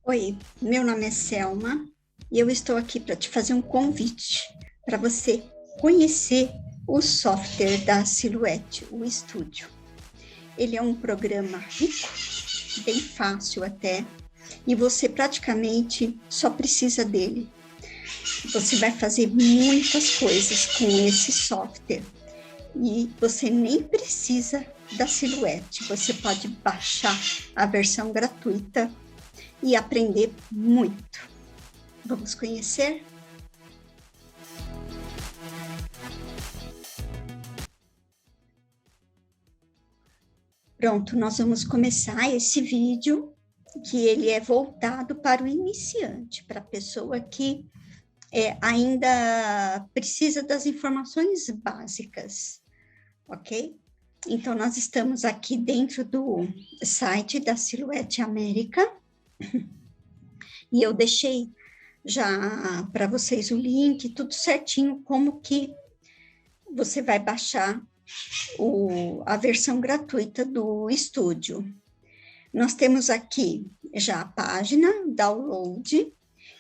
Oi, meu nome é Selma e eu estou aqui para te fazer um convite para você conhecer o software da Silhouette, o Estúdio. Ele é um programa rico, bem fácil até, e você praticamente só precisa dele. Você vai fazer muitas coisas com esse software e você nem precisa da Silhouette. Você pode baixar a versão gratuita e aprender muito. Vamos conhecer? Pronto, nós vamos começar esse vídeo, que ele é voltado para o iniciante, para a pessoa que ainda precisa das informações básicas, ok? Então, nós estamos aqui dentro do site da Silhouette América, e eu deixei já para vocês o link, tudo certinho, como que você vai baixar a versão gratuita do estúdio. Nós temos aqui já a página, download,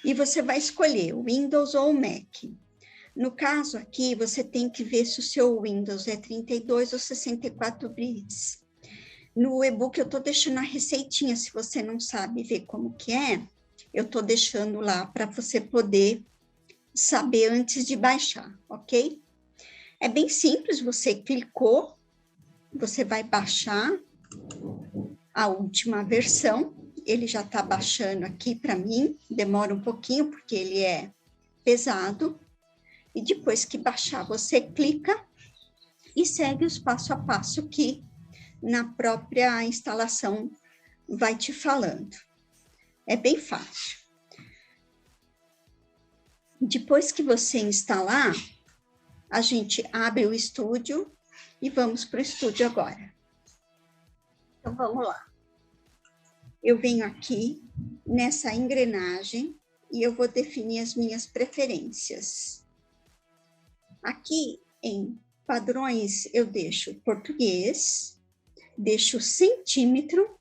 e você vai escolher o Windows ou o Mac. No caso aqui, você tem que ver se o seu Windows é 32 ou 64 bits. No e-book eu estou deixando a receitinha, se você não sabe ver como que é, eu estou deixando lá para você poder saber antes de baixar, ok? É bem simples, você clicou, você vai baixar a última versão, ele já está baixando aqui para mim, demora um pouquinho porque ele é pesado, e depois que baixar você clica e segue os passo a passo que na própria instalação vai te falando. É bem fácil. Depois que você instalar, a gente abre o estúdio e vamos para o estúdio agora. Então, vamos lá. Eu venho aqui nessa engrenagem e eu vou definir as minhas preferências. Aqui em padrões eu deixo português, deixo centímetro,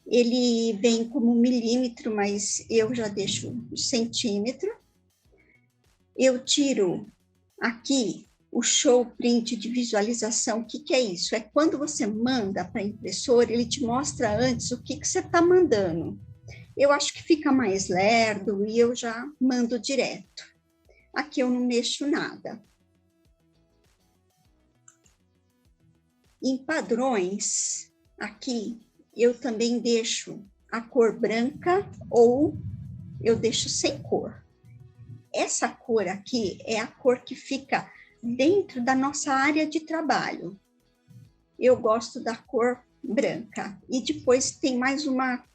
ele vem como milímetro, mas eu já deixo centímetro. Eu tiro aqui o show print de visualização. O que é isso? É quando você manda para a impressora, ele te mostra antes o que você está mandando. Eu acho que fica mais lerdo e eu já mando direto. Aqui eu não mexo nada. Em padrões, aqui eu também deixo a cor branca ou eu deixo sem cor. Essa cor aqui é a cor que fica dentro da nossa área de trabalho. Eu gosto da cor branca. E depois tem mais uma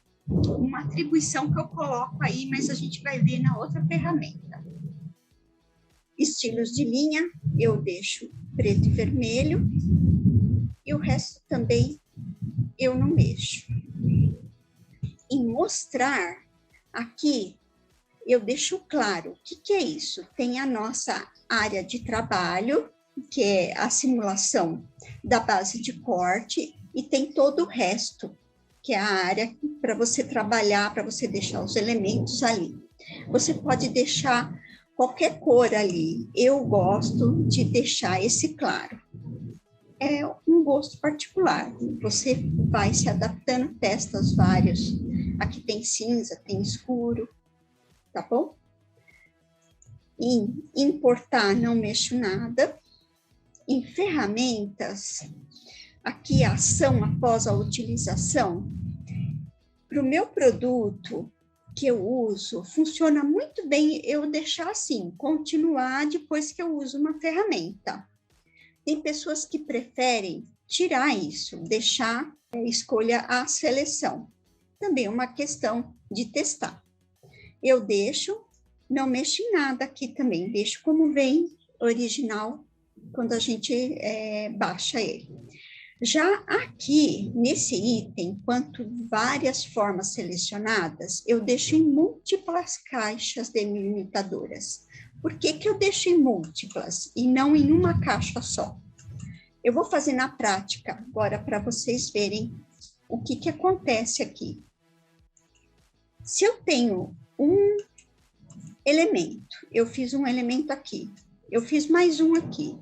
atribuição que eu coloco aí, mas a gente vai ver na outra ferramenta. Estilos de linha, eu deixo preto e vermelho. E o resto também eu não mexo. Em mostrar, aqui eu deixo claro o que é isso. Tem a nossa área de trabalho, que é a simulação da base de corte, e tem todo o resto, que é a área para você trabalhar, para você deixar os elementos ali. Você pode deixar qualquer cor ali. Eu gosto de deixar esse claro. É um gosto particular. Você vai se adaptando, testa os vários. Aqui tem cinza, tem escuro, tá bom? Em importar, não mexo nada. Em ferramentas, aqui a ação após a utilização. Para o meu produto que eu uso, funciona muito bem eu deixar assim, continuar depois que eu uso uma ferramenta. Tem pessoas que preferem tirar isso, deixar, escolha a seleção. Também é uma questão de testar. Eu deixo, não mexo em nada aqui também, deixo como vem, original, quando a gente baixa ele. Já aqui, nesse item, enquanto várias formas selecionadas, eu deixo em múltiplas caixas delimitadoras. Por que eu deixo em múltiplas e não em uma caixa só? Eu vou fazer na prática agora para vocês verem o que acontece aqui. Se eu tenho um elemento, eu fiz um elemento aqui, eu fiz mais um aqui,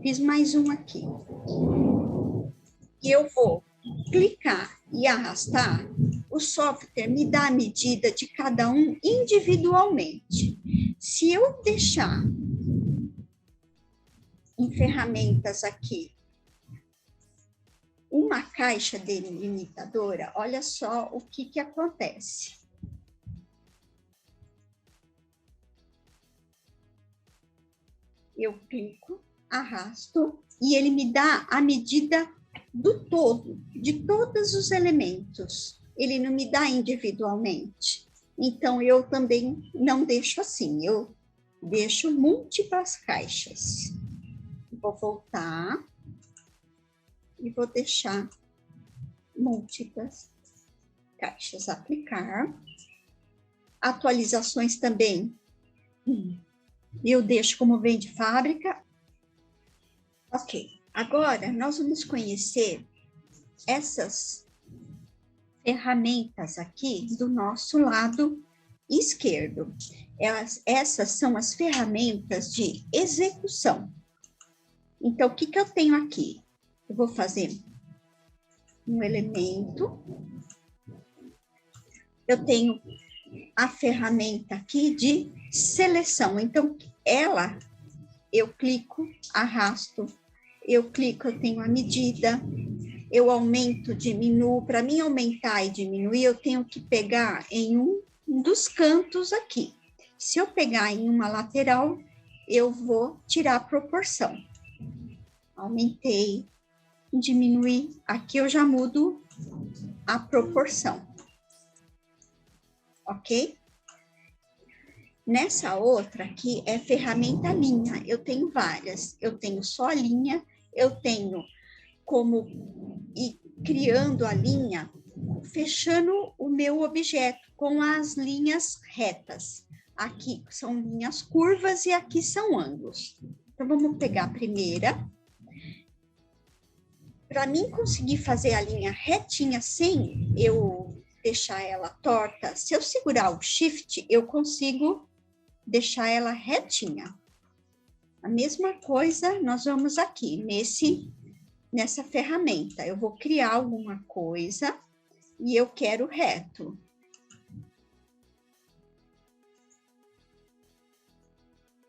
fiz mais um aqui, e eu vou clicar e arrastar, o software me dá a medida de cada um individualmente. Se eu deixar em ferramentas aqui uma caixa delimitadora, olha só o que acontece. Eu clico, arrasto, e ele me dá a medida do todo, de todos os elementos. Ele não me dá individualmente. Então, eu também não deixo assim, eu deixo múltiplas caixas. Vou voltar e vou deixar múltiplas caixas. Aplicar. Atualizações também. Eu deixo como vem de fábrica. Ok. Agora, nós vamos conhecer essas ferramentas aqui do nosso lado esquerdo. Essas são as ferramentas de execução. Então, o que eu tenho aqui? Eu vou fazer um elemento. Eu tenho a ferramenta aqui de seleção. Então, eu clico, arrasto, eu clico, eu tenho a medida, eu aumento, diminuo. Para mim aumentar e diminuir, eu tenho que pegar em um dos cantos aqui. Se eu pegar em uma lateral, eu vou tirar a proporção. Aumentei, diminuí, aqui eu já mudo a proporção. Ok? Nessa outra aqui é ferramenta linha, eu tenho várias. Eu tenho só a linha, eu tenho como ir criando a linha, fechando o meu objeto com as linhas retas. Aqui são linhas curvas e aqui são ângulos. Então, vamos pegar a primeira. Para mim conseguir fazer a linha retinha sem eu deixar ela torta, se eu segurar o Shift, eu consigo deixar ela retinha. A mesma coisa nós vamos aqui, nessa ferramenta. Eu vou criar alguma coisa e eu quero reto.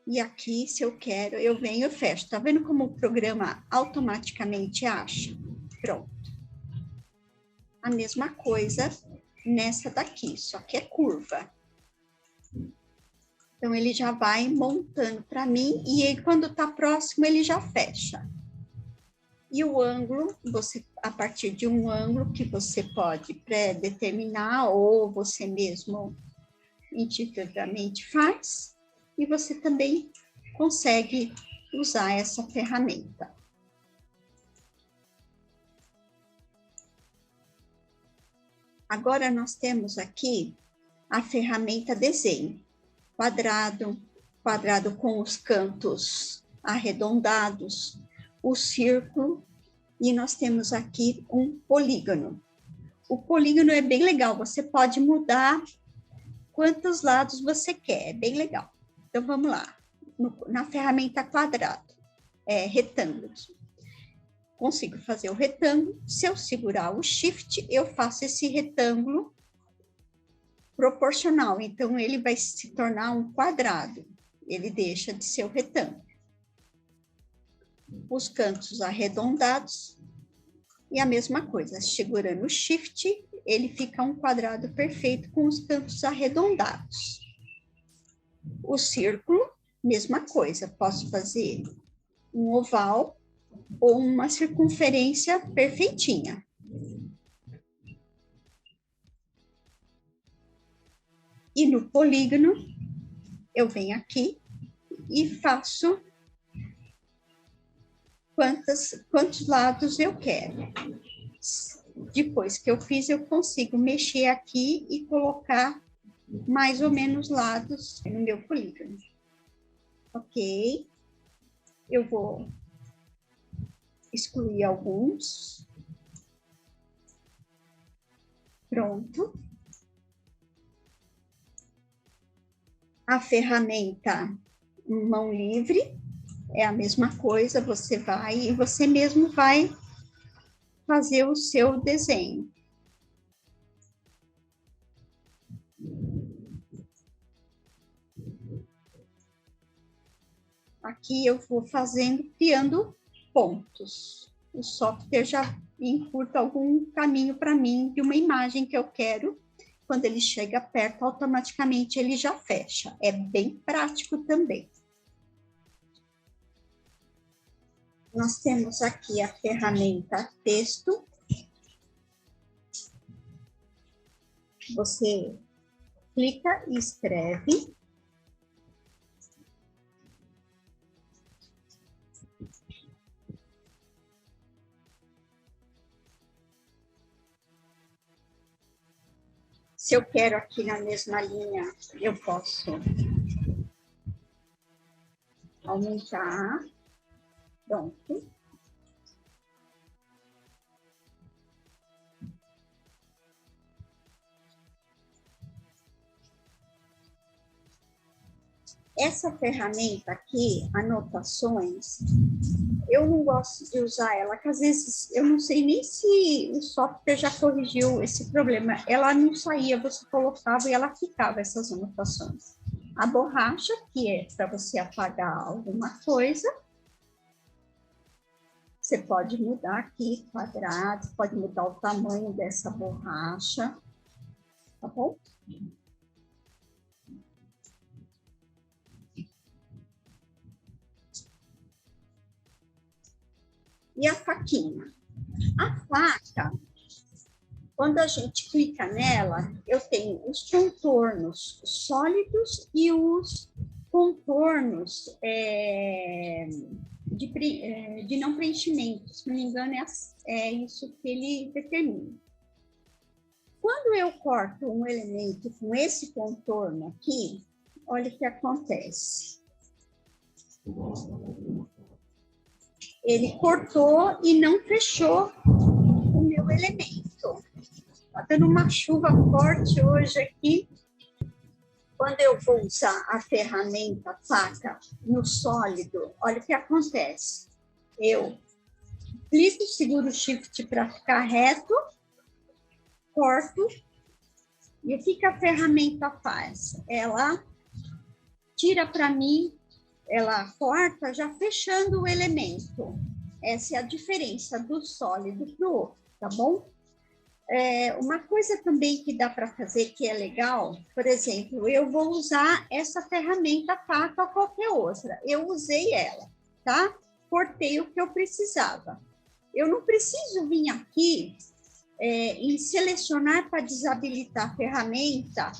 E aqui, se eu quero, eu venho e fecho. Tá vendo como o programa automaticamente acha? Pronto. A mesma coisa nessa daqui, só que é curva. Então, ele já vai montando para mim e aí, quando tá próximo, ele já fecha. E o ângulo, a partir de um ângulo que você pode pré-determinar ou você mesmo intuitivamente faz, e você também consegue usar essa ferramenta. Agora, nós temos aqui a ferramenta desenho. Quadrado, quadrado com os cantos arredondados, o círculo, e nós temos aqui um polígono. O polígono é bem legal, você pode mudar quantos lados você quer, é bem legal. Então, vamos lá, na ferramenta quadrado, retângulos. Consigo fazer o retângulo, se eu segurar o Shift, eu faço esse retângulo proporcional, então ele vai se tornar um quadrado, ele deixa de ser o retângulo. Os cantos arredondados, e a mesma coisa, segurando o Shift, ele fica um quadrado perfeito com os cantos arredondados. O círculo, mesma coisa, posso fazer um oval ou uma circunferência perfeitinha. E no polígono, eu venho aqui e faço quantos lados eu quero. Depois que eu fiz, eu consigo mexer aqui e colocar mais ou menos lados no meu polígono. Ok? Eu vou excluir alguns. Pronto. A ferramenta mão livre é a mesma coisa, você vai e você mesmo vai fazer o seu desenho. Aqui eu vou fazendo, criando pontos. O software já encurta algum caminho para mim de uma imagem que eu quero. Quando ele chega perto, automaticamente ele já fecha. É bem prático também. Nós temos aqui a ferramenta texto. Você clica e escreve. Se eu quero aqui na mesma linha, eu posso aumentar. Pronto. Essa ferramenta aqui, anotações, eu não gosto de usar ela, porque às vezes eu não sei nem se o software já corrigiu esse problema. Ela não saía, você colocava e ela ficava, essas anotações. A borracha, que é para você apagar alguma coisa, você pode mudar aqui, quadrado, pode mudar o tamanho dessa borracha, tá bom? E a faquinha. A faca, quando a gente clica nela, eu tenho os contornos sólidos e os contornos de não preenchimento. Se não me engano, é isso que ele determina. Quando eu corto um elemento com esse contorno aqui, olha o que acontece. Ele cortou e não fechou o meu elemento. Está dando uma chuva forte hoje aqui. Quando eu vou usar a ferramenta faca no sólido, olha o que acontece. Eu clico, seguro o shift para ficar reto, corto, e o que a ferramenta faz? Ela tira para mim, ela corta já fechando o elemento. Essa é a diferença do sólido para o outro, tá bom? Uma coisa também que dá para fazer que é legal, por exemplo, eu vou usar essa ferramenta faca ou qualquer outra. Eu usei ela, tá? Cortei o que eu precisava. Eu não preciso vir aqui em selecionar para desabilitar a ferramenta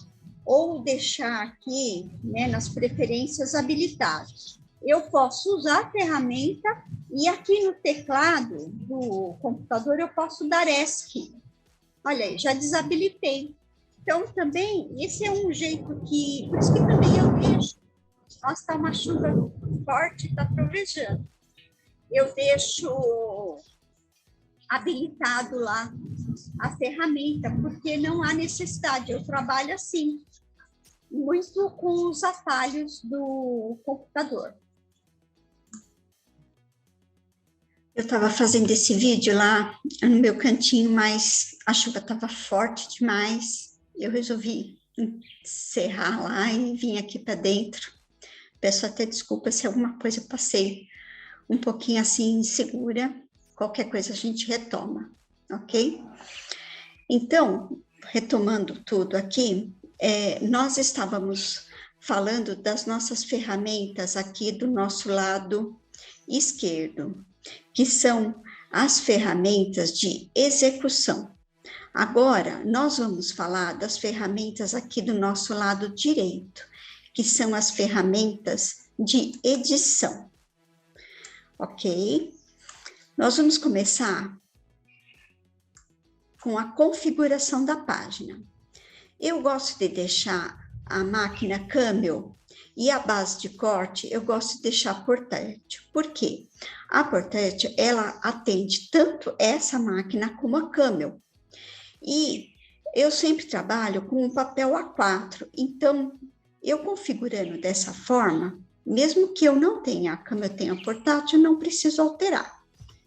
ou deixar aqui, né, nas preferências habilitadas. Eu posso usar a ferramenta e aqui no teclado do computador eu posso dar ESC. Olha aí, já desabilitei. Então, também, esse é um jeito que... Por isso que também eu deixo... Nossa, está uma chuva forte, está trovejando. Eu deixo habilitado lá a ferramenta, porque não há necessidade. Eu trabalho assim, muito com os atalhos do computador. Eu estava fazendo esse vídeo lá no meu cantinho, mas a chuva estava forte demais. Eu resolvi encerrar lá e vim aqui para dentro. Peço até desculpa se alguma coisa eu passei um pouquinho assim insegura. Qualquer coisa a gente retoma, ok? Então, retomando tudo aqui, nós estávamos falando das nossas ferramentas aqui do nosso lado esquerdo, que são as ferramentas de execução. Agora, nós vamos falar das ferramentas aqui do nosso lado direito, que são as ferramentas de edição. Ok? Nós vamos começar com a configuração da página. Eu gosto de deixar a máquina Camel e a base de corte, eu gosto de deixar portátil. Por quê? A portátil, ela atende tanto essa máquina como a Camel. E eu sempre trabalho com um papel A4, então Eu configurando dessa forma, mesmo que eu não tenha, como eu tenho portátil, não preciso alterar.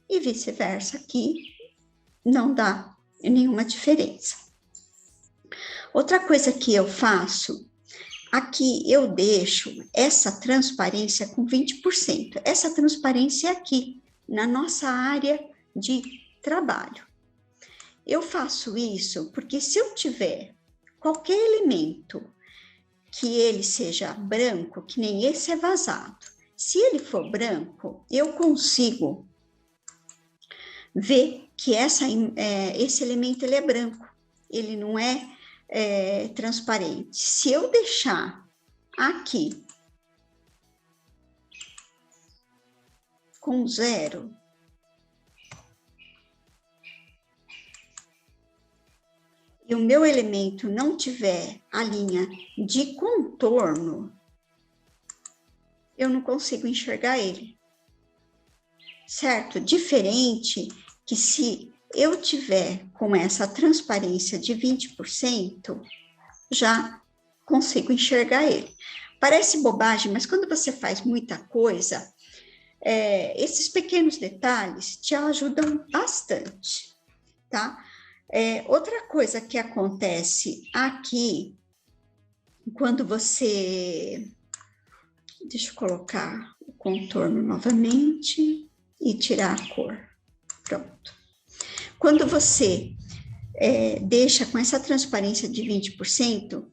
E vice-versa, aqui não dá nenhuma diferença. Outra coisa que eu faço, aqui eu deixo essa transparência com 20%. Essa transparência é aqui, na nossa área de trabalho. Eu faço isso porque se eu tiver qualquer elemento que ele seja branco, que nem esse é vazado, se ele for branco, eu consigo ver que esse elemento ele é branco, ele não é transparente. Se eu deixar aqui com 0, e o meu elemento não tiver a linha de contorno, eu não consigo enxergar ele. Certo? Diferente que se eu tiver com essa transparência de 20%, já consigo enxergar ele. Parece bobagem, mas quando você faz muita coisa, esses pequenos detalhes te ajudam bastante, tá? Outra coisa que acontece aqui, quando você... Deixa eu colocar o contorno novamente e tirar a cor. Pronto. Quando você deixa com essa transparência de 20%,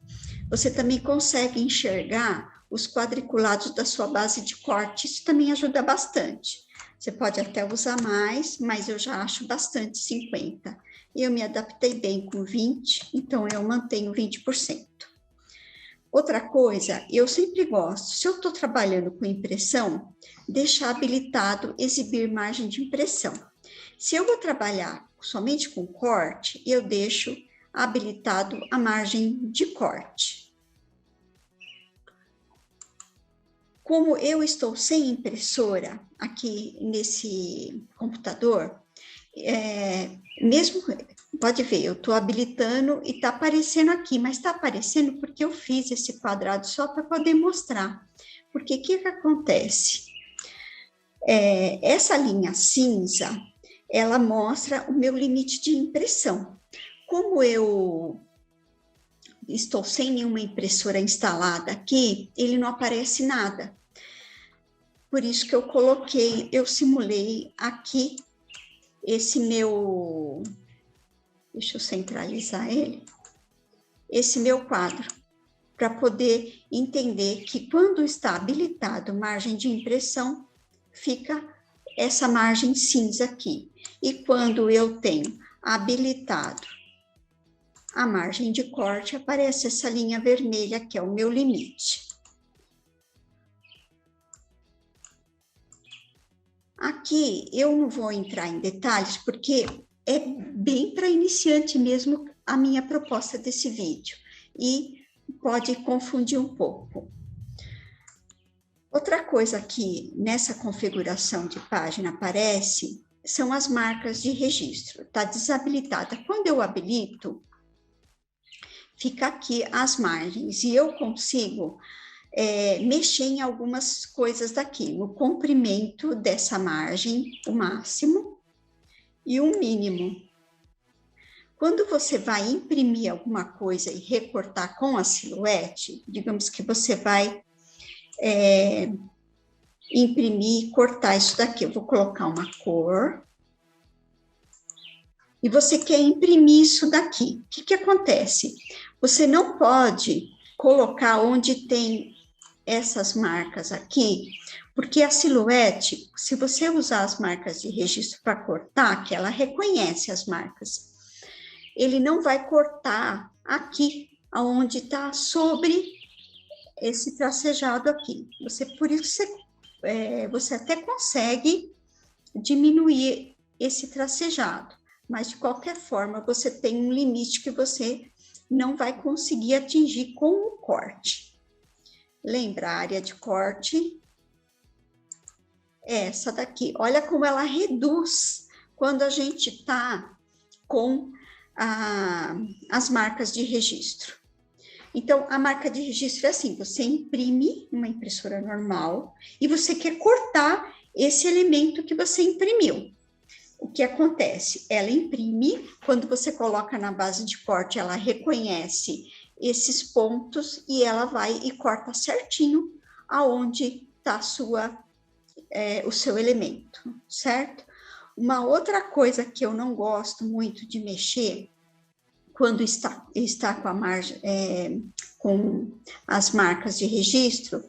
você também consegue enxergar os quadriculados da sua base de corte. Isso também ajuda bastante. Você pode até usar mais, mas eu já acho bastante 50%. Eu me adaptei bem com 20%, então eu mantenho 20%. Outra coisa, eu sempre gosto, se eu estou trabalhando com impressão, deixar habilitado exibir margem de impressão. Se eu vou trabalhar somente com corte, eu deixo habilitado a margem de corte. Como eu estou sem impressora aqui nesse computador, mesmo, pode ver, eu estou habilitando e está aparecendo aqui, mas está aparecendo porque eu fiz esse quadrado só para poder mostrar. Porque o que acontece? Essa linha cinza, ela mostra o meu limite de impressão. Como eu estou sem nenhuma impressora instalada aqui, ele não aparece nada. Por isso que eu simulei aqui esse meu, deixa eu centralizar ele, esse meu quadro, para poder entender que quando está habilitado margem de impressão, fica essa margem cinza aqui. E quando eu tenho habilitado a margem de corte, aparece essa linha vermelha, que é o meu limite. Aqui eu não vou entrar em detalhes, porque é bem para iniciante mesmo a minha proposta desse vídeo, e pode confundir um pouco. Outra coisa que nessa configuração de página aparece são as marcas de registro, está desabilitada. Quando eu habilito, fica aqui as margens, e eu consigo mexer em algumas coisas daqui, no comprimento dessa margem, o máximo, e o mínimo. Quando você vai imprimir alguma coisa e recortar com a silhuete, digamos que você vai imprimir e cortar isso daqui, eu vou colocar uma cor, e você quer imprimir isso daqui. O que acontece? Você não pode colocar onde tem essas marcas aqui, porque a silhuete, se você usar as marcas de registro para cortar, que ela reconhece as marcas, ele não vai cortar aqui, aonde está sobre esse tracejado aqui. Por isso você até consegue diminuir esse tracejado, mas de qualquer forma você tem um limite que você não vai conseguir atingir com o corte. Lembra, a área de corte é essa daqui. Olha como ela reduz quando a gente está com as marcas de registro. Então, a marca de registro é assim, você imprime uma impressora normal e você quer cortar esse elemento que você imprimiu. O que acontece? Ela imprime, quando você coloca na base de corte, ela reconhece esses pontos e ela vai e corta certinho aonde está o seu elemento, certo? Uma outra coisa que eu não gosto muito de mexer, quando está com as marcas de registro,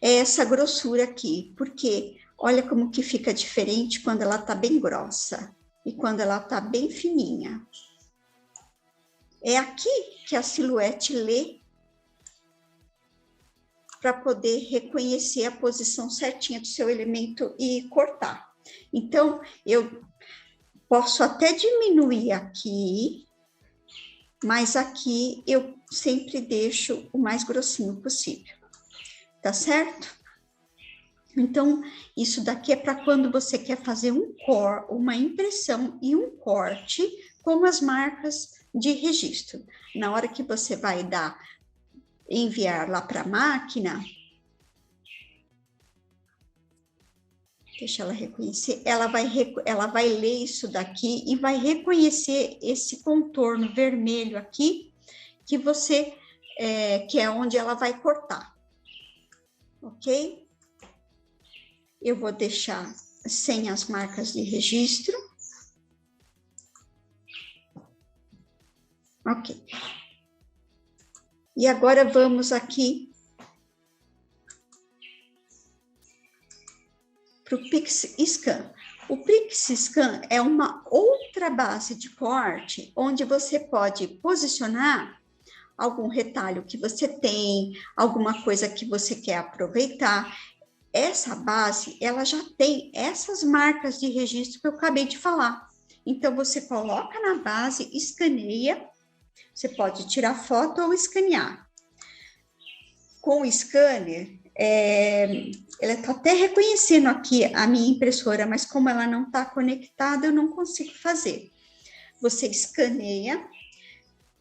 é essa grossura aqui, porque olha como que fica diferente quando ela está bem grossa e quando ela está bem fininha. É aqui que a Silhouette lê para poder reconhecer a posição certinha do seu elemento e cortar. Então, eu posso até diminuir aqui, mas aqui eu sempre deixo o mais grossinho possível, tá certo? Então, isso daqui é para quando você quer fazer uma impressão e um corte com as marcas de registro. Na hora que você vai enviar lá para a máquina, deixa ela reconhecer, ela vai ler isso daqui e vai reconhecer esse contorno vermelho aqui, que que é onde ela vai cortar, ok? Eu vou deixar sem as marcas de registro. Ok. E agora vamos aqui para o PixScan. O PixScan é uma outra base de corte, onde você pode posicionar algum retalho que você tem, alguma coisa que você quer aproveitar. Essa base, ela já tem essas marcas de registro que eu acabei de falar. Então, você coloca na base, escaneia, você pode tirar foto ou escanear. Com o scanner, ela está até reconhecendo aqui a minha impressora, mas como ela não está conectada, eu não consigo fazer. Você escaneia,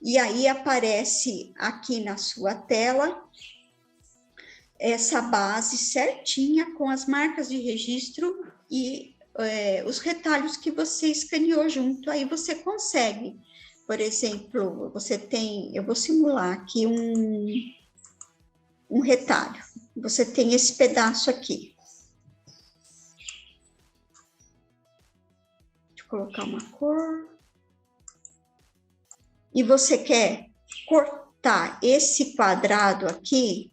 e aí aparece aqui na sua tela essa base certinha com as marcas de registro e os retalhos que você escaneou junto. Aí você consegue, por exemplo, eu vou simular aqui um retalho. Você tem esse pedaço aqui. Deixa eu colocar uma cor. E você quer cortar esse quadrado aqui.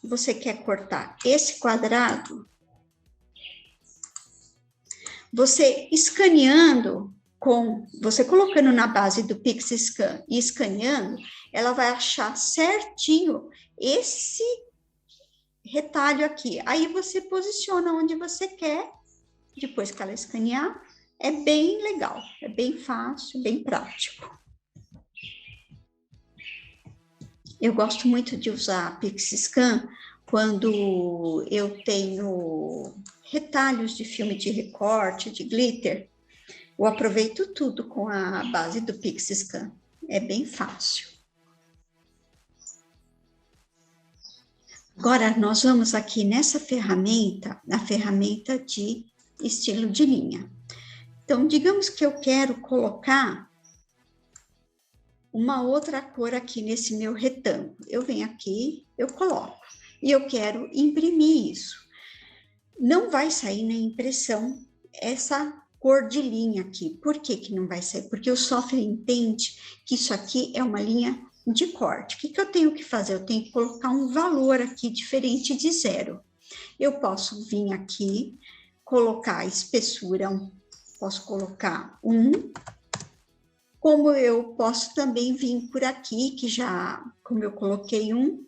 Você quer cortar esse quadrado. Você escaneando, você colocando na base do PixScan e escaneando, ela vai achar certinho esse retalho aqui. Aí você posiciona onde você quer, depois que ela escanear. É bem legal, é bem fácil, bem prático. Eu gosto muito de usar PixScan quando eu tenho retalhos de filme de recorte, de glitter. Eu aproveito tudo com a base do PixScan. É bem fácil. Agora, nós vamos aqui nessa ferramenta, a ferramenta de estilo de linha. Então, digamos que eu quero colocar uma outra cor aqui nesse meu retângulo. Eu venho aqui, eu coloco. E eu quero imprimir isso. Não vai sair na impressão essa cor de linha aqui. Por que que não vai sair? Porque o software entende que isso aqui é uma linha de corte. O que que eu tenho que fazer? Eu tenho que colocar um valor aqui diferente de 0. Eu posso vir aqui, colocar a espessura, posso colocar 1, como eu posso também vir por aqui, como eu coloquei 1,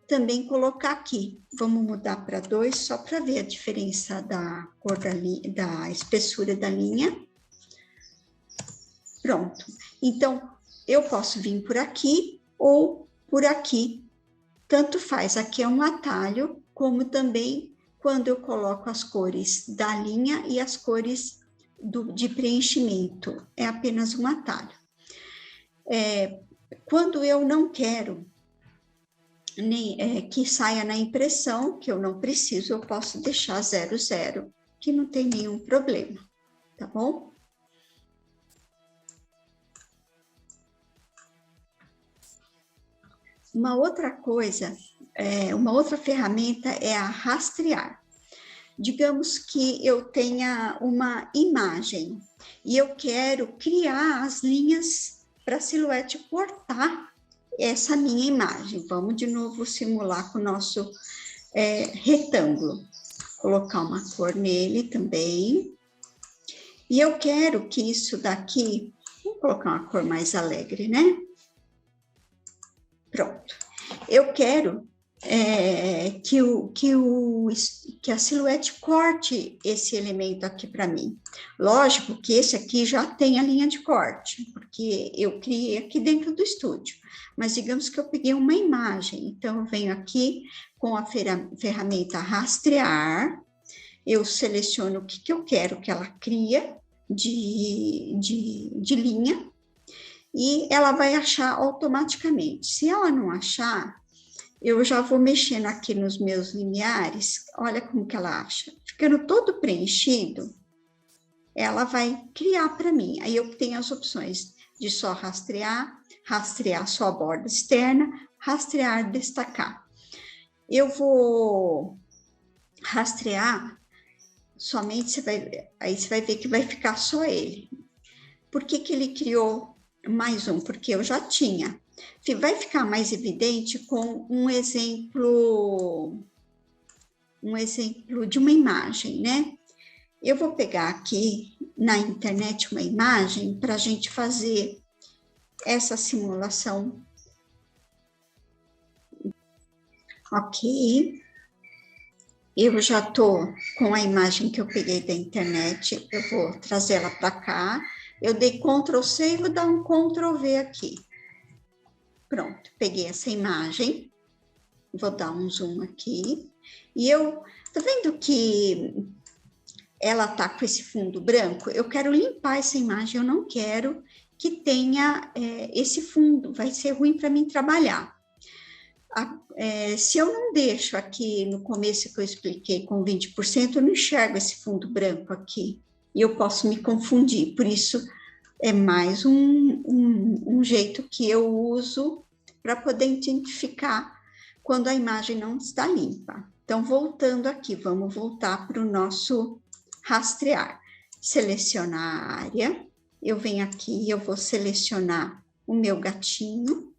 também colocar aqui. Vamos mudar para 2, só para ver a diferença da cor da espessura da linha. Pronto. Então, eu posso vir por aqui ou por aqui. Tanto faz. Aqui é um atalho, como também quando eu coloco as cores da linha e as cores de preenchimento, é apenas um atalho. Quando eu não quero que saia na impressão, que eu não preciso, eu posso deixar 00, que não tem nenhum problema, tá bom? Uma outra coisa, uma outra ferramenta é a rastrear. Digamos que eu tenha uma imagem e eu quero criar as linhas para a Silhouette cortar essa minha imagem. Vamos de novo simular com o nosso retângulo. Colocar uma cor nele também. E eu quero que isso daqui, vou colocar uma cor mais alegre, né? Pronto. Eu quero que a Silhouette corte esse elemento aqui para mim. Lógico que esse aqui já tem a linha de corte, porque eu criei aqui dentro do estúdio. Mas digamos que eu peguei uma imagem, então eu venho aqui com a ferramenta rastrear, eu seleciono o que eu quero que ela cria de linha, e ela vai achar automaticamente. Se ela não achar, eu já vou mexendo aqui nos meus limiares, olha como que ela acha. Ficando todo preenchido, ela vai criar para mim. Aí eu tenho as opções de só rastrear, rastrear só a borda externa, rastrear, destacar. Eu vou rastrear somente, aí você vai ver que vai ficar só ele. Por que ele criou mais um? Porque eu já tinha. Vai ficar mais evidente com um exemplo de uma imagem, né? Eu vou pegar aqui na internet uma imagem para a gente fazer essa simulação. Ok. Eu já estou com a imagem que eu peguei da internet, eu vou trazer ela para cá. Eu dei Ctrl+C e vou dar um Ctrl+V aqui. Pronto, peguei essa imagem, vou dar um zoom aqui, e tá vendo que ela tá com esse fundo branco? Eu quero limpar essa imagem, eu não quero que tenha esse fundo, vai ser ruim para mim trabalhar. Se eu não deixo aqui no começo que eu expliquei com 20%, eu não enxergo esse fundo branco aqui, e eu posso me confundir, por isso é mais um jeito que eu uso para poder identificar quando a imagem não está limpa. Então, voltando aqui, vamos voltar para o nosso rastrear. Selecionar a área, eu venho aqui e eu vou selecionar o meu gatinho.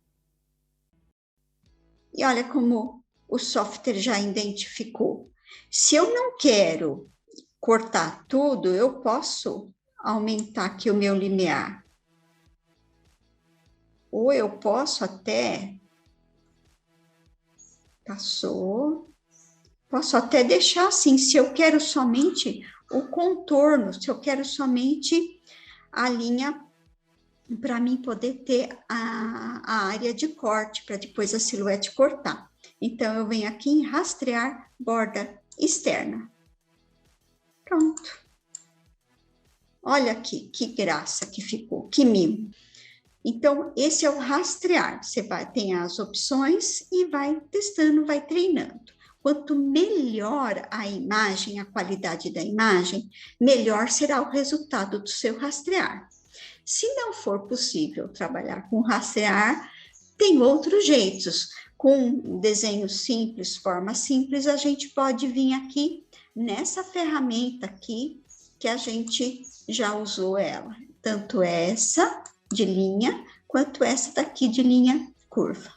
E olha como o software já identificou. Se eu não quero cortar tudo, eu posso aumentar aqui o meu limiar. Ou eu posso até... Passou. Posso até deixar assim, se eu quero somente o contorno, se eu quero somente a linha, para mim poder ter a área de corte, para depois a Silhouette cortar. Então, eu venho aqui em rastrear borda externa. Pronto. Olha aqui, que graça que ficou, que mimo. Então, esse é o rastrear. Você tem as opções e vai testando, vai treinando. Quanto melhor a imagem, a qualidade da imagem, melhor será o resultado do seu rastrear. Se não for possível trabalhar com rastrear, tem outros jeitos. Com desenho simples, forma simples, a gente pode vir aqui nessa ferramenta aqui, que a gente já usou ela. Tanto essa de linha, quanto essa daqui de linha curva,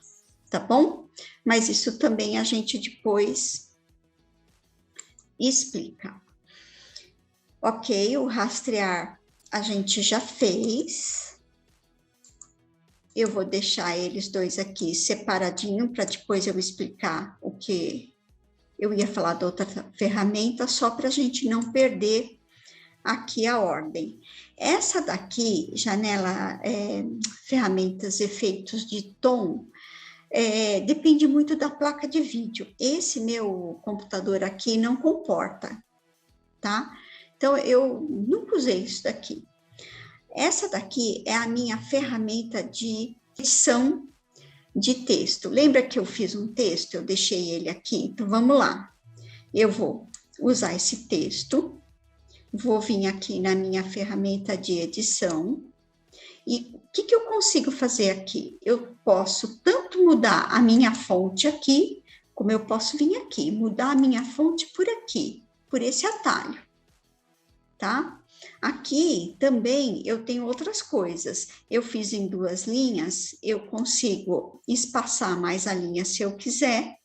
tá bom? Mas isso também a gente depois explica. Ok, o rastrear a gente já fez. Eu vou deixar eles dois aqui separadinho para depois eu explicar o que eu ia falar da outra ferramenta, só para a gente não perder aqui a ordem. Essa daqui, janela, ferramentas, efeitos de tom, depende muito da placa de vídeo. Esse meu computador aqui não comporta, tá? Então, eu nunca usei isso daqui. Essa daqui é a minha ferramenta de edição de texto. Lembra que eu fiz um texto? Eu deixei ele aqui. Então, vamos lá. Eu vou usar esse texto, vou vir aqui na minha ferramenta de edição. E o que eu consigo fazer aqui? Eu posso tanto mudar a minha fonte aqui, como eu posso vir aqui, mudar a minha fonte por aqui, por esse atalho, tá? Aqui também eu tenho outras coisas. Eu fiz em 2 linhas, eu consigo espaçar mais a linha se eu quiser.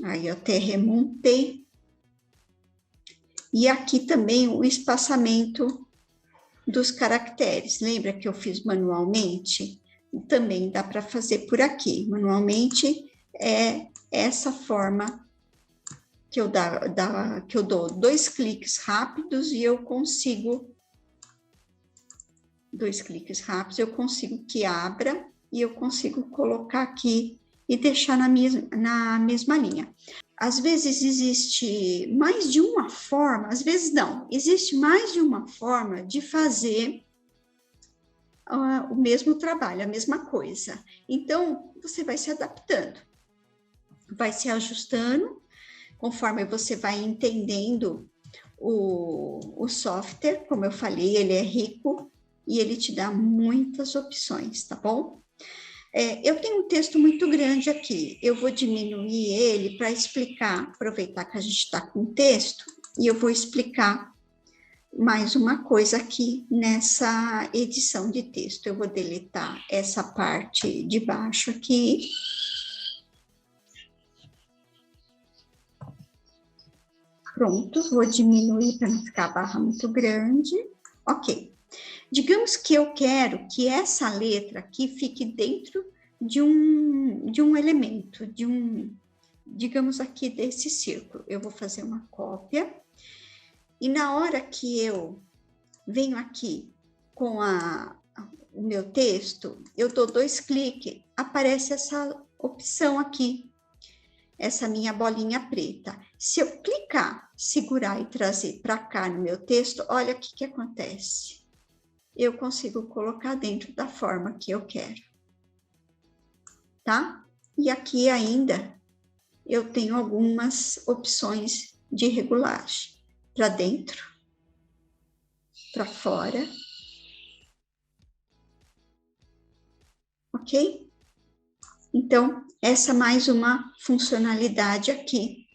Aí eu até remontei. E aqui também o espaçamento dos caracteres. Lembra que eu fiz manualmente? Também dá para fazer por aqui. Manualmente é essa forma que eu dou 2 cliques rápidos e eu consigo 2 cliques rápidos, eu consigo que abra e eu consigo colocar aqui e deixar na mesma linha. Às vezes existe mais de uma forma, às vezes não, existe mais de uma forma de fazer o mesmo trabalho, a mesma coisa. Então, você vai se adaptando, vai se ajustando, conforme você vai entendendo o software, como eu falei, ele é rico e ele te dá muitas opções, tá bom? Eu tenho um texto muito grande aqui, eu vou diminuir ele para explicar, aproveitar que a gente está com o texto, e eu vou explicar mais uma coisa aqui nessa edição de texto. Eu vou deletar essa parte de baixo aqui. Pronto, vou diminuir para não ficar a barra muito grande. Ok. Digamos que eu quero que essa letra aqui fique dentro de um elemento, digamos aqui, desse círculo. Eu vou fazer uma cópia. E na hora que eu venho aqui com o meu texto, eu dou 2 cliques, aparece essa opção aqui, essa minha bolinha preta. Se eu clicar, segurar e trazer para cá no meu texto, olha o que acontece. Eu consigo colocar dentro da forma que eu quero, tá? E aqui ainda eu tenho algumas opções de regulagem, para dentro, para fora, ok? Então, essa é mais uma funcionalidade aqui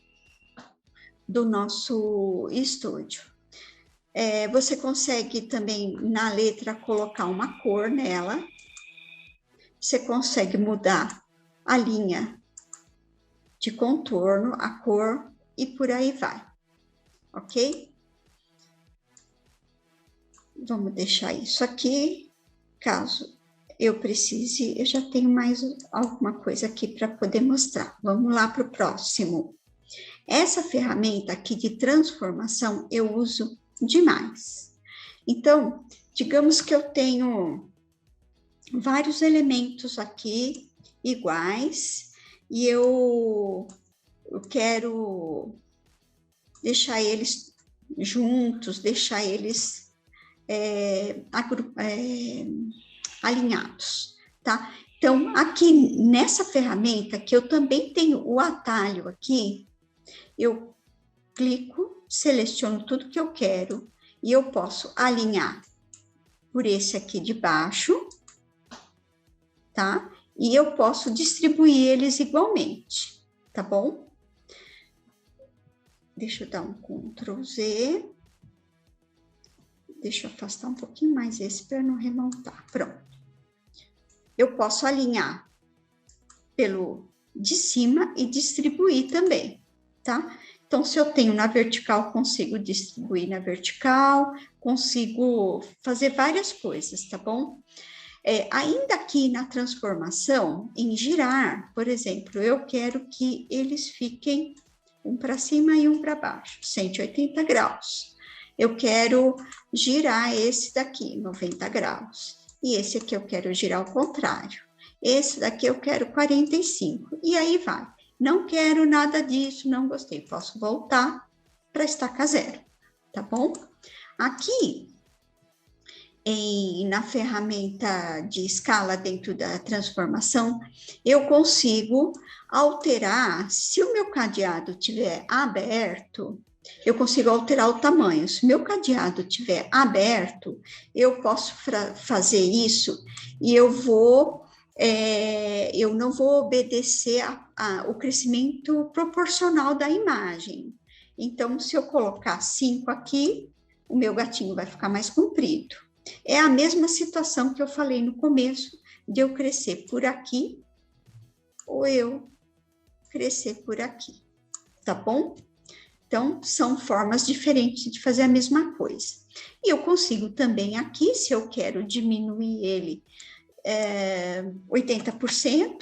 do nosso estúdio. Você consegue também, na letra, colocar uma cor nela. Você consegue mudar a linha de contorno, a cor, e por aí vai. Ok? Vamos deixar isso aqui. Caso eu precise, eu já tenho mais alguma coisa aqui para poder mostrar. Vamos lá para o próximo. Essa ferramenta aqui de transformação eu uso demais. Então, digamos que eu tenho vários elementos aqui iguais e eu quero deixar eles juntos, deixar eles alinhados, tá? Então, aqui nessa ferramenta, que eu também tenho o atalho aqui, eu clico, seleciono tudo que eu quero e eu posso alinhar por esse aqui de baixo, tá? E eu posso distribuir eles igualmente, tá bom? Deixa eu dar um Ctrl Z. Deixa eu afastar um pouquinho mais esse para não remontar. Pronto. Eu posso alinhar pelo de cima e distribuir também, tá? Então, se eu tenho na vertical, consigo distribuir na vertical, consigo fazer várias coisas, tá bom? Ainda aqui na transformação, em girar, por exemplo, eu quero que eles fiquem um para cima e um para baixo, 180 graus. Eu quero girar esse daqui, 90 graus. E esse aqui eu quero girar ao contrário. Esse daqui eu quero 45. E aí vai. Não quero nada disso, não gostei. Posso voltar para estaca zero, tá bom? Aqui, na ferramenta de escala dentro da transformação, eu consigo alterar, se o meu cadeado estiver aberto, eu consigo alterar o tamanho. Se o meu cadeado estiver aberto, eu posso fazer isso e eu não vou obedecer o crescimento proporcional da imagem. Então, se eu colocar 5 aqui, o meu gatinho vai ficar mais comprido. É a mesma situação que eu falei no começo, de eu crescer por aqui, ou eu crescer por aqui, tá bom? Então, são formas diferentes de fazer a mesma coisa. E eu consigo também aqui, se eu quero diminuir ele 80%,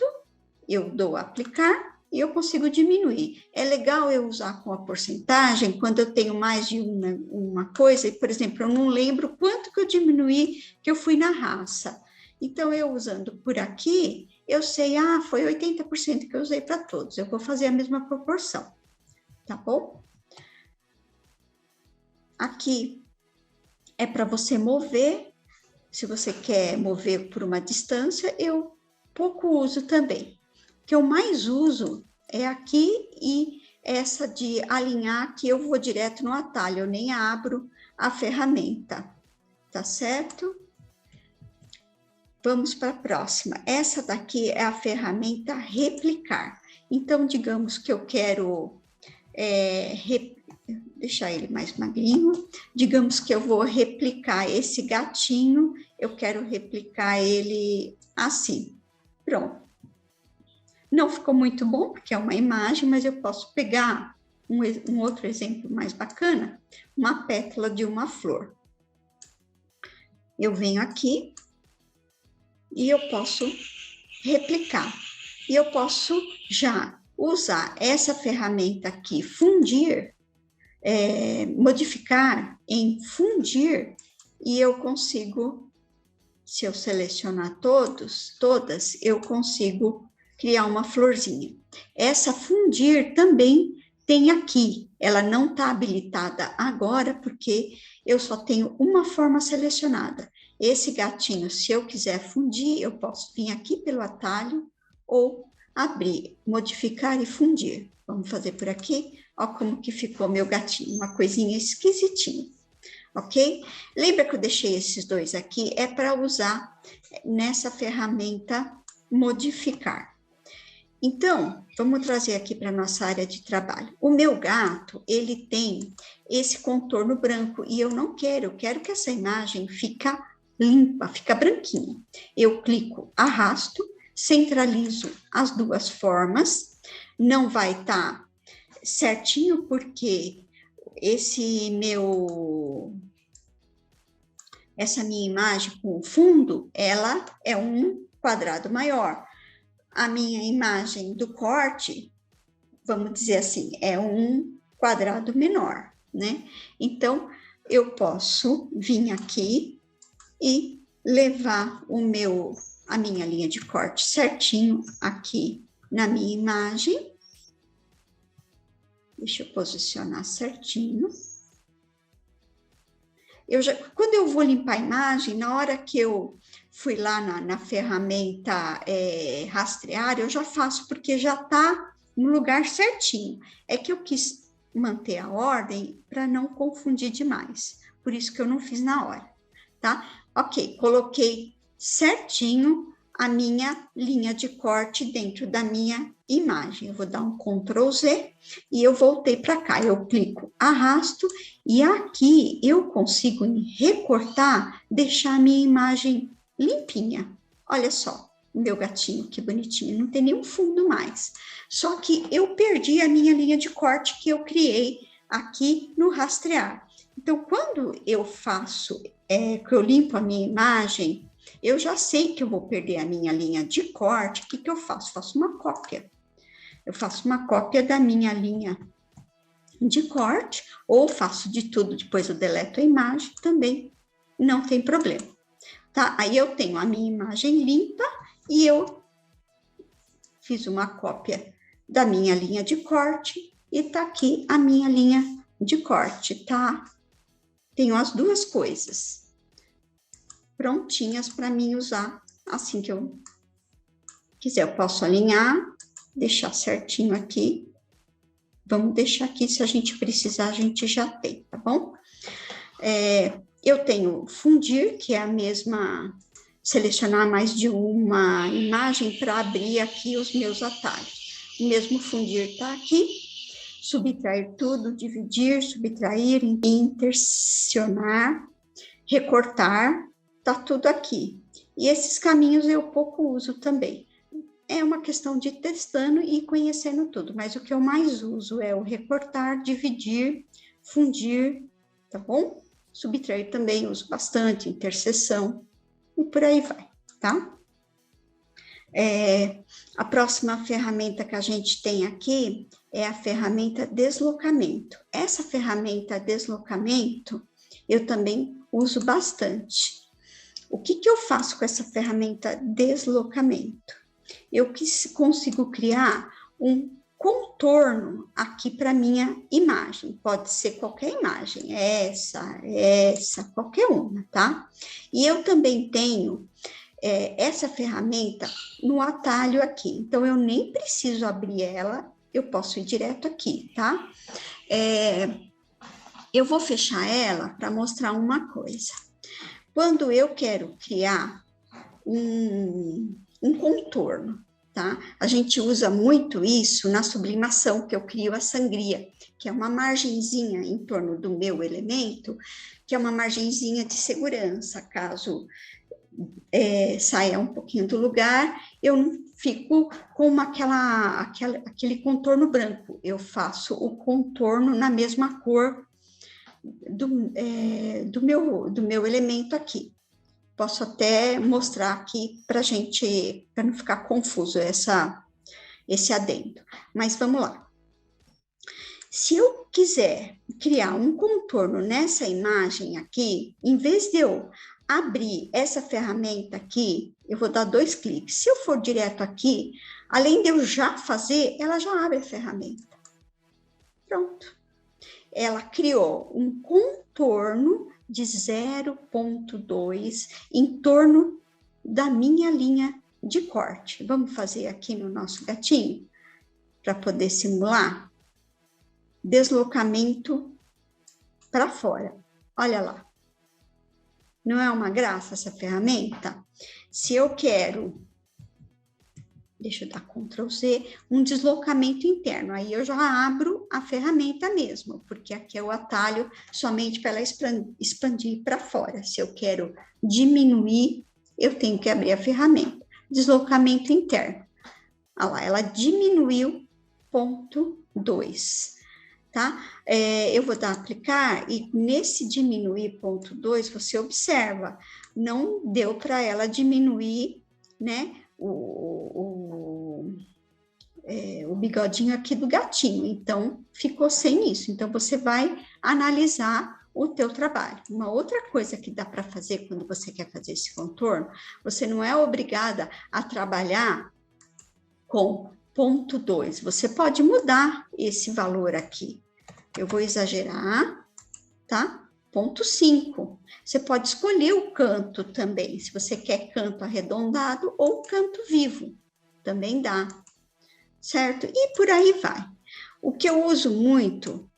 eu dou aplicar e eu consigo diminuir. É legal eu usar com a porcentagem quando eu tenho mais de uma coisa, e, por exemplo, eu não lembro quanto que eu diminuí que eu fui na raça. Então, eu usando por aqui, eu sei, foi 80% que eu usei para todos. Eu vou fazer a mesma proporção, tá bom? Aqui é para você mover. Se você quer mover por uma distância, eu pouco uso também. O que eu mais uso é aqui e essa de alinhar, que eu vou direto no atalho, eu nem abro a ferramenta, tá certo? Vamos para a próxima. Essa daqui é a ferramenta replicar. Então, digamos que eu quero deixar ele mais magrinho. Digamos que eu vou replicar esse gatinho, eu quero replicar ele assim. Pronto. Não ficou muito bom, porque é uma imagem, mas eu posso pegar um outro exemplo mais bacana, uma pétala de uma flor. Eu venho aqui e eu posso replicar. E eu posso já usar essa ferramenta aqui, fundir, modificar em fundir, e eu consigo, se eu selecionar todas, eu consigo criar uma florzinha. Essa fundir também tem aqui, ela não está habilitada agora, porque eu só tenho uma forma selecionada. Esse gatinho, se eu quiser fundir, eu posso vir aqui pelo atalho, ou abrir, modificar e fundir. Vamos fazer por aqui. Olha como que ficou meu gatinho, uma coisinha esquisitinha, ok? Lembra que eu deixei esses dois aqui? É para usar nessa ferramenta modificar. Então, vamos trazer aqui para a nossa área de trabalho. O meu gato, ele tem esse contorno branco e eu não quero, eu quero que essa imagem fica limpa, fica branquinha. Eu clico, arrasto, centralizo as duas formas, não vai estar certinho porque essa minha imagem com o fundo, ela é um quadrado maior. A minha imagem do corte, vamos dizer assim, é um quadrado menor, né? Então, eu posso vir aqui e levar a minha linha de corte certinho aqui na minha imagem. Deixa eu posicionar certinho. Quando eu vou limpar a imagem, na hora que eu fui lá na ferramenta rastrear, eu já faço, porque já está no lugar certinho. É que eu quis manter a ordem para não confundir demais. Por isso que eu não fiz na hora, tá? Ok, coloquei certinho a minha linha de corte dentro da minha imagem. Eu vou dar um Ctrl Z e eu voltei para cá. Eu clico, arrasto e aqui eu consigo recortar, deixar a minha imagem limpinha. Olha só, o meu gatinho, que bonitinho, não tem nenhum fundo mais. Só que eu perdi a minha linha de corte que eu criei aqui no rastrear. Então, quando eu faço, que eu limpo a minha imagem, eu já sei que eu vou perder a minha linha de corte. O que eu faço? Faço uma cópia. Eu faço uma cópia da minha linha de corte, ou faço de tudo, depois eu deleto a imagem, também não tem problema. Tá? Aí eu tenho a minha imagem limpa e eu fiz uma cópia da minha linha de corte e tá aqui a minha linha de corte, tá? Tenho as duas coisas prontinhas para mim usar assim que eu quiser. Eu posso alinhar, deixar certinho aqui. Vamos deixar aqui, se a gente precisar, a gente já tem, tá bom? Eu tenho fundir, que é a mesma, selecionar mais de uma imagem para abrir aqui os meus atalhos. O mesmo fundir está aqui, subtrair tudo, dividir, subtrair, intersecionar, recortar, tá tudo aqui. E esses caminhos eu pouco uso também. É uma questão de testando e conhecendo tudo, mas o que eu mais uso é o recortar, dividir, fundir, tá bom? Subtrair também uso bastante, interseção, e por aí vai, tá? A próxima ferramenta que a gente tem aqui é a ferramenta deslocamento. Essa ferramenta deslocamento eu também uso bastante. O que eu faço com essa ferramenta deslocamento? Eu consigo criar um contorno aqui para minha imagem. Pode ser qualquer imagem, essa, qualquer uma, tá? E eu também tenho essa ferramenta no atalho aqui. Então, eu nem preciso abrir ela, eu posso ir direto aqui, tá? Eu vou fechar ela para mostrar uma coisa. Quando eu quero criar um contorno, tá? A gente usa muito isso na sublimação, que eu crio a sangria, que é uma margenzinha em torno do meu elemento, que é uma margenzinha de segurança, caso saia um pouquinho do lugar, eu não fico com aquele contorno branco, eu faço o contorno na mesma cor do meu elemento aqui. Posso até mostrar aqui para não ficar confuso esse adendo. Mas vamos lá. Se eu quiser criar um contorno nessa imagem aqui, em vez de eu abrir essa ferramenta aqui, eu vou dar 2 cliques. Se eu for direto aqui, além de eu já fazer, ela já abre a ferramenta. Pronto. Ela criou um contorno de 0,2 em torno da minha linha de corte. Vamos fazer aqui no nosso gatinho, para poder simular. Deslocamento para fora. Olha lá. Não é uma graça essa ferramenta? Se eu quero, deixa eu dar Ctrl Z, um deslocamento interno, aí eu já abro a ferramenta mesmo, porque aqui é o atalho somente para ela expandir para fora. Se eu quero diminuir, eu tenho que abrir a ferramenta. Deslocamento interno. Olha lá, ela diminuiu 0,2. Tá? Eu vou dar aplicar e nesse diminuir 0,2, você observa, não deu para ela diminuir, né, o bigodinho aqui do gatinho, então ficou sem isso. Então, você vai analisar o teu trabalho. Uma outra coisa que dá para fazer quando você quer fazer esse contorno, você não é obrigada a trabalhar com 0,2, você pode mudar esse valor aqui. Eu vou exagerar, tá? 0,5. Você pode escolher o canto também, se você quer canto arredondado ou canto vivo, também dá, certo? E por aí vai. O que eu uso muito,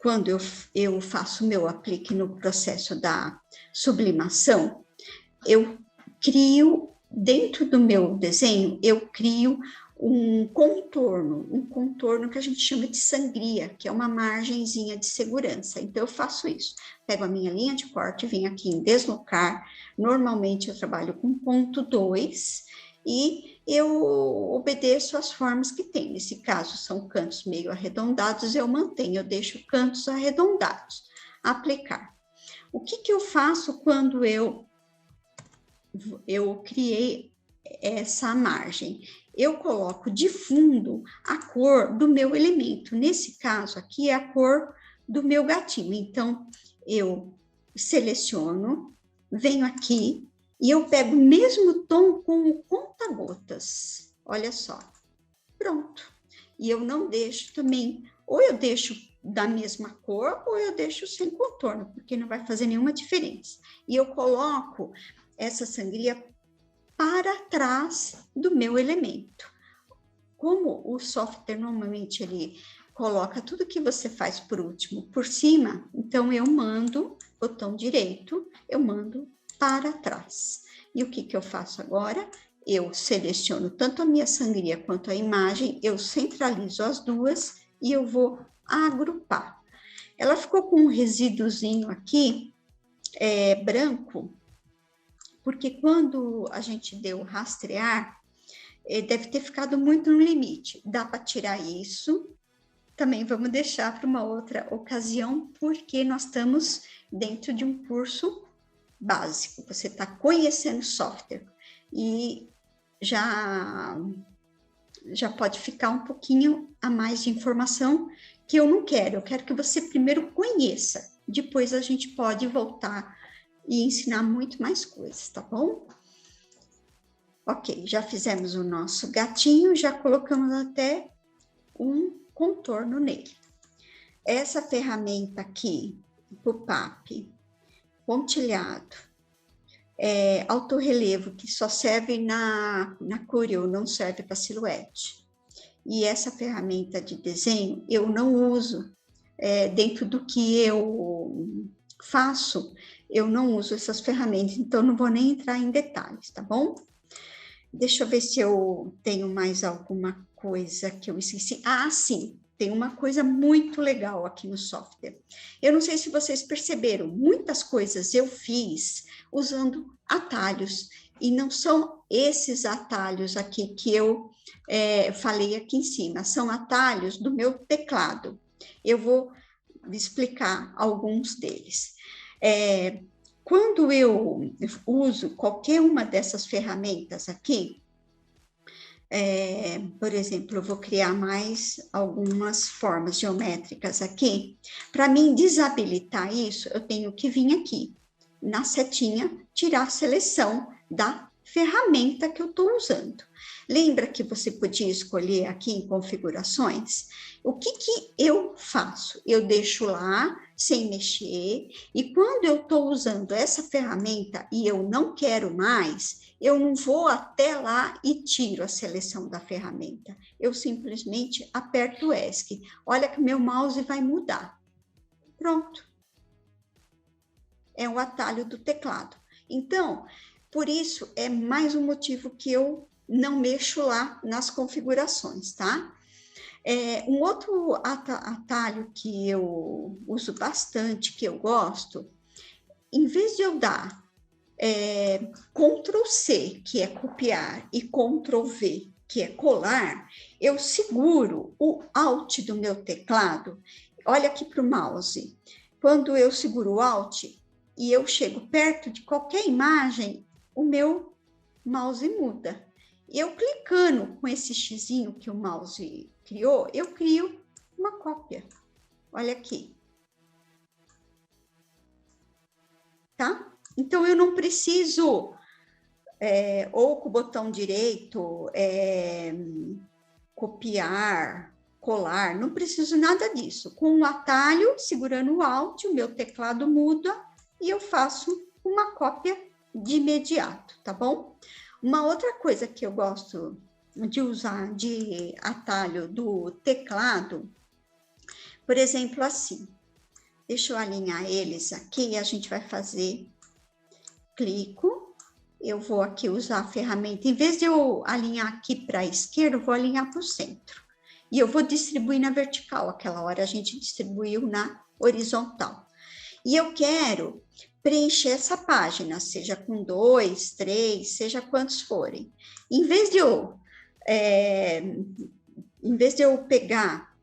quando eu faço meu aplique no processo da sublimação, eu crio, dentro do meu desenho, eu crio um contorno que a gente chama de sangria, que é uma margenzinha de segurança. Então, eu faço isso. Pego a minha linha de corte, venho aqui em deslocar. Normalmente, eu trabalho com 0,2 e eu obedeço as formas que tem. Nesse caso, são cantos meio arredondados, eu mantenho, eu deixo cantos arredondados. Aplicar. O que eu faço quando eu criei essa margem? Eu coloco de fundo a cor do meu elemento. Nesse caso aqui é a cor do meu gatinho. Então, eu seleciono, venho aqui e eu pego o mesmo tom com o conta-gotas. Olha só. Pronto. E eu não deixo também, ou eu deixo da mesma cor ou eu deixo sem contorno, porque não vai fazer nenhuma diferença. E eu coloco essa sangria para trás do meu elemento. Como o software normalmente ele coloca tudo que você faz por último por cima, então eu mando, botão direito, eu mando para trás. E o que eu faço agora? Eu seleciono tanto a minha sangria quanto a imagem, eu centralizo as duas e eu vou agrupar. Ela ficou com um resíduozinho aqui, branco, porque quando a gente deu rastrear, deve ter ficado muito no limite. Dá para tirar isso. Também vamos deixar para uma outra ocasião, porque nós estamos dentro de um curso básico. Você está conhecendo software e já pode ficar um pouquinho a mais de informação que eu não quero. Eu quero que você primeiro conheça. Depois a gente pode voltar e ensinar muito mais coisas, tá bom? Ok, já fizemos o nosso gatinho, já colocamos até um contorno nele. Essa ferramenta aqui, pop-up, pontilhado, autorrelevo, que só serve na Corel, não serve para silhuete. E essa ferramenta de desenho, eu não uso. Dentro do que eu faço, eu não uso essas ferramentas, então não vou nem entrar em detalhes, tá bom? Deixa eu ver se eu tenho mais alguma coisa que eu esqueci. Ah, sim, tem uma coisa muito legal aqui no software. Eu não sei se vocês perceberam, muitas coisas eu fiz usando atalhos, e não são esses atalhos aqui que eu falei aqui em cima, são atalhos do meu teclado. Eu vou explicar alguns deles. Quando eu uso qualquer uma dessas ferramentas aqui, por exemplo, eu vou criar mais algumas formas geométricas aqui. Para mim desabilitar isso, eu tenho que vir aqui, na setinha, tirar a seleção da ferramenta que eu estou usando. Lembra que você podia escolher aqui em configurações? O que eu faço? Eu deixo lá, sem mexer, e quando eu estou usando essa ferramenta e eu não quero mais, eu não vou até lá e tiro a seleção da ferramenta. Eu simplesmente aperto o ESC. Olha que meu mouse vai mudar. Pronto. É o atalho do teclado. Então, por isso, é mais um motivo que eu não mexo lá nas configurações, tá? Um outro atalho que eu uso bastante, que eu gosto, em vez de eu dar Ctrl C, que é copiar, e Ctrl V, que é colar, eu seguro o Alt do meu teclado. Olha aqui para o mouse. Quando eu seguro o Alt e eu chego perto de qualquer imagem, o meu mouse muda. Eu clicando com esse xizinho que o mouse criou, eu crio uma cópia. Olha aqui. Tá? Então, eu não preciso, ou com o botão direito, copiar, colar, não preciso nada disso. Com o atalho, segurando o Alt, o meu teclado muda e eu faço uma cópia de imediato, tá bom? Uma outra coisa que eu gosto de usar de atalho do teclado, por exemplo, assim, deixa eu alinhar eles aqui e a gente vai fazer, clico, eu vou aqui usar a ferramenta, em vez de eu alinhar aqui para a esquerda, eu vou alinhar para o centro. E eu vou distribuir na vertical, aquela hora a gente distribuiu na horizontal. E eu quero preencher essa página, seja com 2, 3, seja quantos forem. Em vez de eu pegar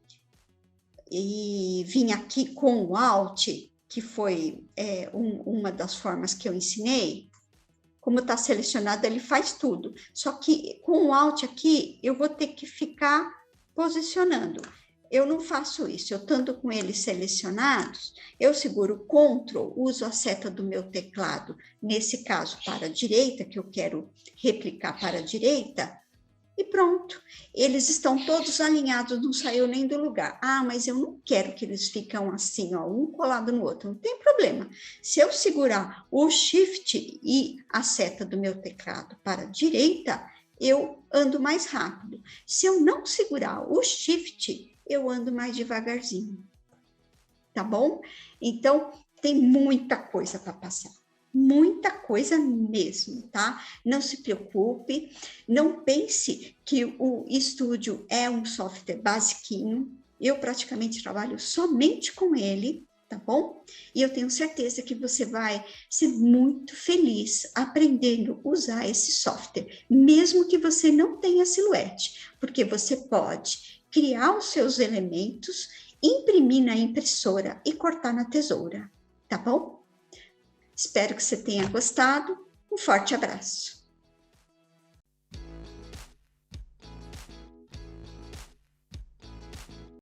e vir aqui com o Alt, que foi uma das formas que eu ensinei, como está selecionado, ele faz tudo. Só que com o Alt aqui, eu vou ter que ficar posicionando. Eu não faço isso, eu estando com eles selecionados, eu seguro Ctrl, uso a seta do meu teclado, nesse caso para a direita, que eu quero replicar para a direita, e pronto. Eles estão todos alinhados, não saiu nem do lugar. Ah, mas eu não quero que eles ficam assim, ó, um colado no outro. Não tem problema. Se eu segurar o Shift e a seta do meu teclado para a direita, eu ando mais rápido. Se eu não segurar o Shift, eu ando mais devagarzinho. Tá bom? Então, tem muita coisa para passar. Muita coisa mesmo, tá? Não se preocupe, não pense que o Studio é um software basiquinho. Eu praticamente trabalho somente com ele, tá bom? E eu tenho certeza que você vai ser muito feliz aprendendo a usar esse software, mesmo que você não tenha Silhouette, porque você pode criar os seus elementos, imprimir na impressora e cortar na tesoura, tá bom? Espero que você tenha gostado. Um forte abraço.